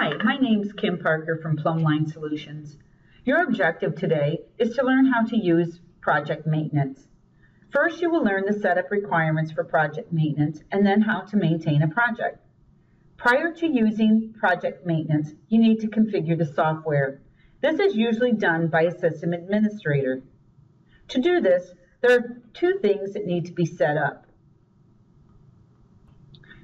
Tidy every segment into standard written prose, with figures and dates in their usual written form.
Hi, my name's Kim Parker from Plumbline Solutions. Your objective today is to learn how to use project maintenance. First, you will learn the setup requirements for project maintenance and then how to maintain a project. Prior to using project maintenance, you need to configure the software. This is usually done by a system administrator. To do this, there are two things that need to be set up.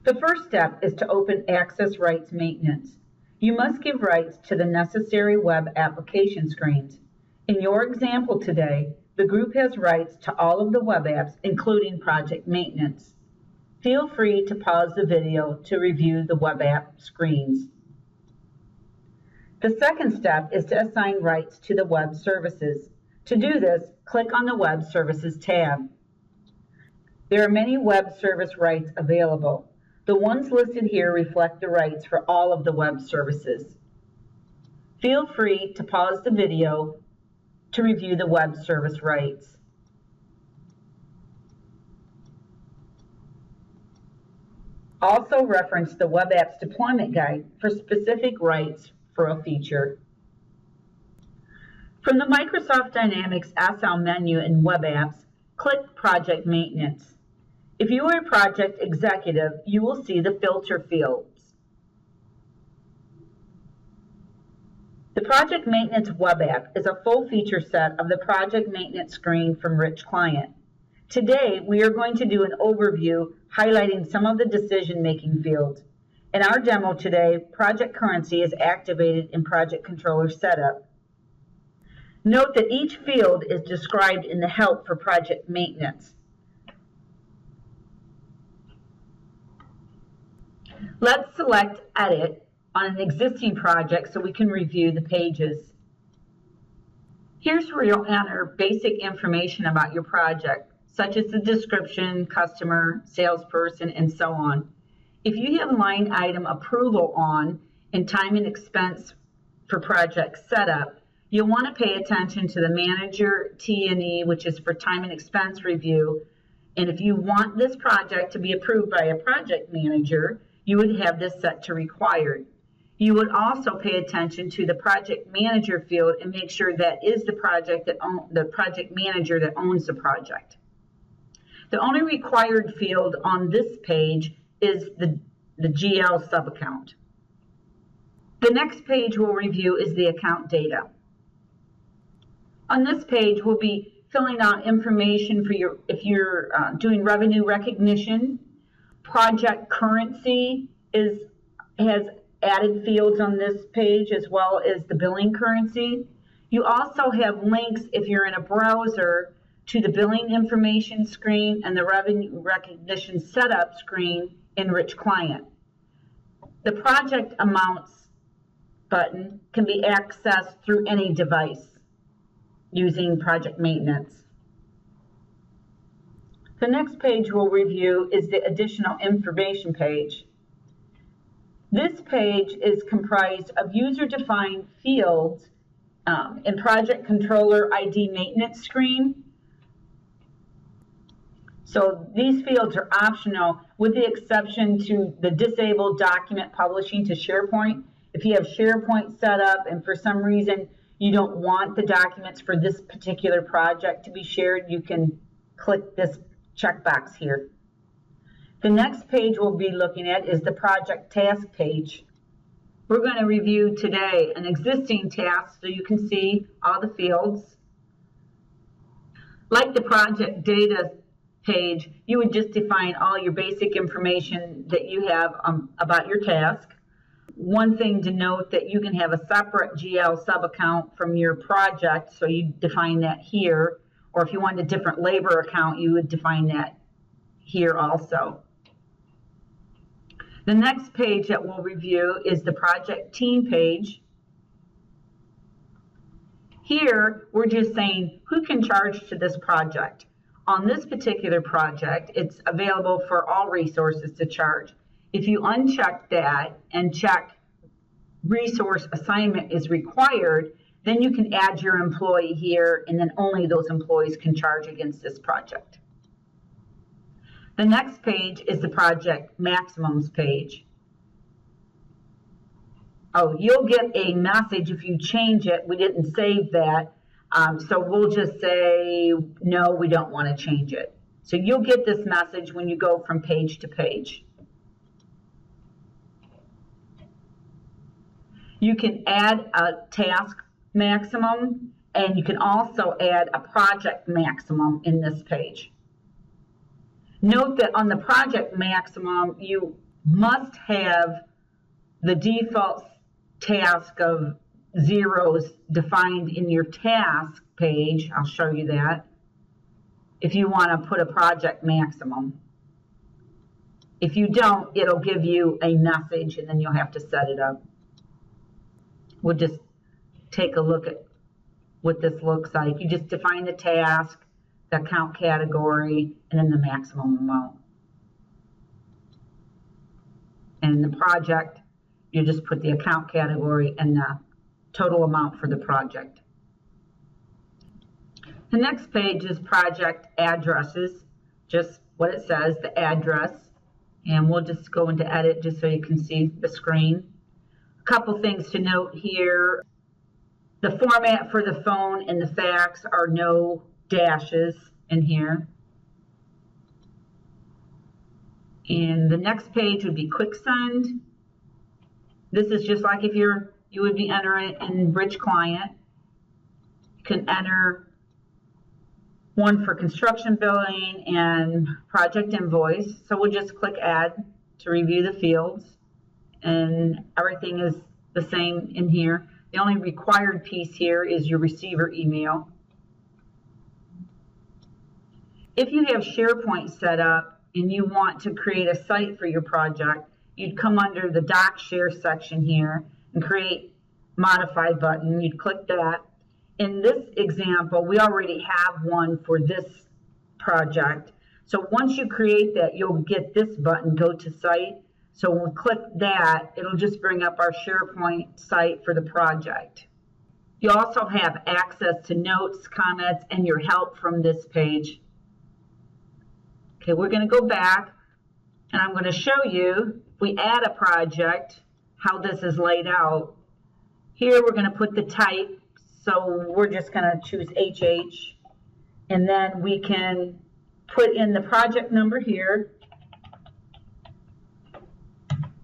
The first step is to open Access Rights Maintenance. You must give rights to the necessary web application screens. In your example today, the group has rights to all of the web apps, including project maintenance. Feel free to pause the video to review the web app screens. The second step is to assign rights to the web services. To do this, click on the Web Services tab. There are many web service rights available. The ones listed here reflect the rights for all of the web services. Feel free to pause the video to review the web service rights. Also reference the Web Apps Deployment Guide for specific rights for a feature. From the Microsoft Dynamics SL menu in Web Apps, click Project Maintenance. If you are a project executive, you will see the filter fields. The Project Maintenance web app is a full feature set of the project maintenance screen from Rich Client. Today, we are going to do an overview highlighting some of the decision-making fields. In our demo today, Project Currency is activated in Project Controller Setup. Note that each field is described in the help for project maintenance. Let's select Edit on an existing project so we can review the pages. Here's where you'll enter basic information about your project, such as the description, customer, salesperson, and so on. If you have line item approval on and time and expense for project setup, you'll want to pay attention to the manager T&E, which is for time and expense review. And if you want this project to be approved by a project manager, you would have this set to required. You would also pay attention to the project manager field and make sure that is the project manager that owns the project. The only required field on this page is the GL subaccount. The next page we'll review is the account data. On this page, we'll be filling out information for if you're doing revenue recognition. Project currency has added fields on this page, as well as the billing currency. You also have links, if you're in a browser, to the billing information screen and the revenue recognition setup screen in Rich Client. The project amounts button can be accessed through any device using project maintenance. The next page we'll review is the additional information page. This page is comprised of user-defined fields in Project Controller ID maintenance screen. So these fields are optional with the exception to the disabled document publishing to SharePoint. If you have SharePoint set up and for some reason you don't want the documents for this particular project to be shared, you can click this checkbox here. The next page we'll be looking at is the project task page. We're going to review today an existing task so you can see all the fields. Like the project data page, you would just define all your basic information that you have about your task. One thing to note that you can have a separate GL subaccount from your project, so you define that here. Or if you want a different labor account, you would define that here also. The next page that we'll review is the project team page. Here, we're just saying who can charge to this project. On this particular project, it's available for all resources to charge. If you uncheck that and check resource assignment is required, then you can add your employee here, and then only those employees can charge against this project. The next page is the project maximums page. Oh, you'll get a message if you change it. We didn't save that. So we'll just say, no, we don't want to change it. So you'll get this message when you go from page to page. You can add a task maximum, and you can also add a project maximum in this page. Note that on the project maximum, you must have the default task of zeros defined in your task page. I'll show you that if you want to put a project maximum. If you don't, it'll give you a message and then you'll have to set it up. We'll just take a look at what this looks like. You just define the task, the account category, and then the maximum amount. And the project, you just put the account category and the total amount for the project. The next page is project addresses, just what it says, the address. And we'll just go into edit just so you can see the screen. A couple things to note here. The format for the phone and the fax are no dashes in here. And the next page would be quick send. This is just like if you would be entering it in Bridge Client. You can enter one for construction billing and project invoice. So we'll just click add to review the fields, and everything is the same in here. The only required piece here is your receiver email. If you have SharePoint set up and you want to create a site for your project, you'd come under the Doc Share section here and create Modify button. You'd click that. In this example, we already have one for this project. So once you create that, you'll get this button, Go to Site. So when we click that, it'll just bring up our SharePoint site for the project. You also have access to notes, comments, and your help from this page. Okay, we're going to go back, and I'm going to show you, if we add a project, how this is laid out. Here we're going to put the type, so we're just going to choose HH, and then we can put in the project number here.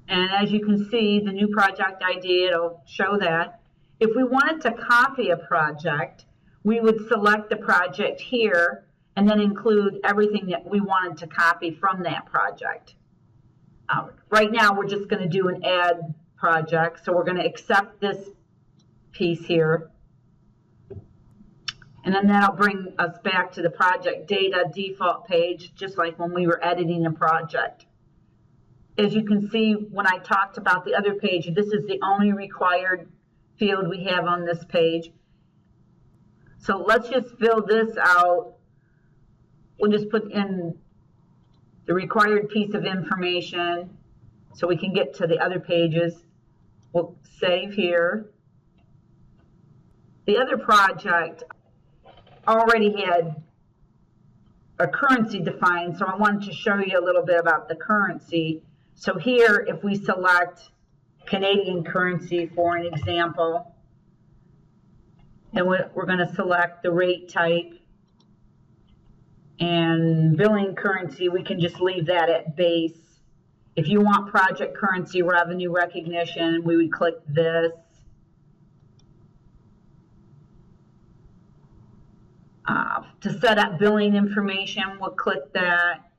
And as you can see, the new project ID, it'll show that. If we wanted to copy a project, we would select the project here and then include everything that we wanted to copy from that project. Right now, we're just going to do an add project. So we're going to accept this piece here. And then that'll bring us back to the project data default page, just like when we were editing a project. As you can see, when I talked about the other page, this is the only required field we have on this page. So let's just fill this out. We'll just put in the required piece of information so we can get to the other pages. We'll save here. The other project already had a currency defined, so I wanted to show you a little bit about the currency. So here, if we select Canadian currency for an example, then we're going to select the rate type, and billing currency, we can just leave that at base. If you want project currency revenue recognition, we would click this. To set up billing information, we'll click that.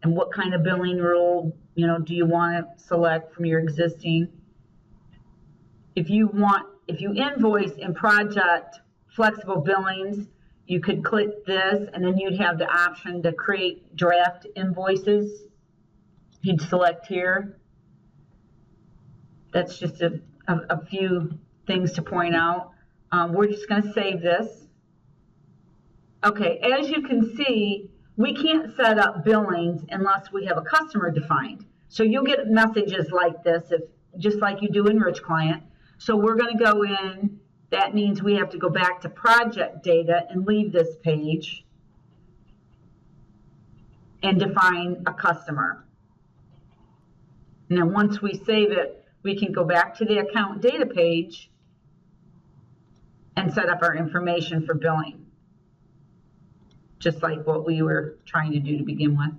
And what kind of billing rule, do you want to select from your existing? If you invoice in project flexible billings, you could click this, and then you'd have the option to create draft invoices. You'd select here. That's just a few things to point out. We're just going to save this. Okay, as you can see, we can't set up billings unless we have a customer defined. So you'll get messages like this, just like you do in Rich Client. So we're going to go in. That means we have to go back to project data and leave this page and define a customer. And then once we save it, we can go back to the account data page and set up our information for billing, just like what we were trying to do to begin with.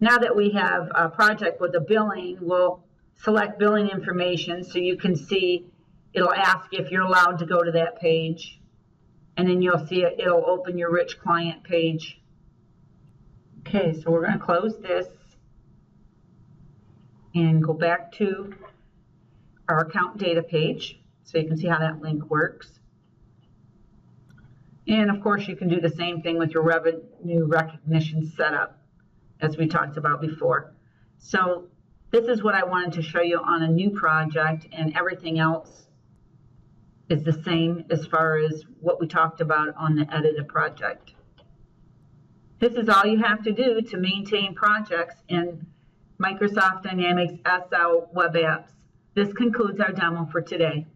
Now that we have a project with a billing, we'll select billing information so you can see, it'll ask if you're allowed to go to that page, and then you'll see it'll open your rich client page. Okay, so we're going to close this and go back to our account data page so you can see how that link works. And of course, you can do the same thing with your revenue recognition setup as we talked about before. So this is what I wanted to show you on a new project, and everything else is the same as far as what we talked about on the edited project. This is all you have to do to maintain projects in Microsoft Dynamics SL Web Apps. This concludes our demo for today.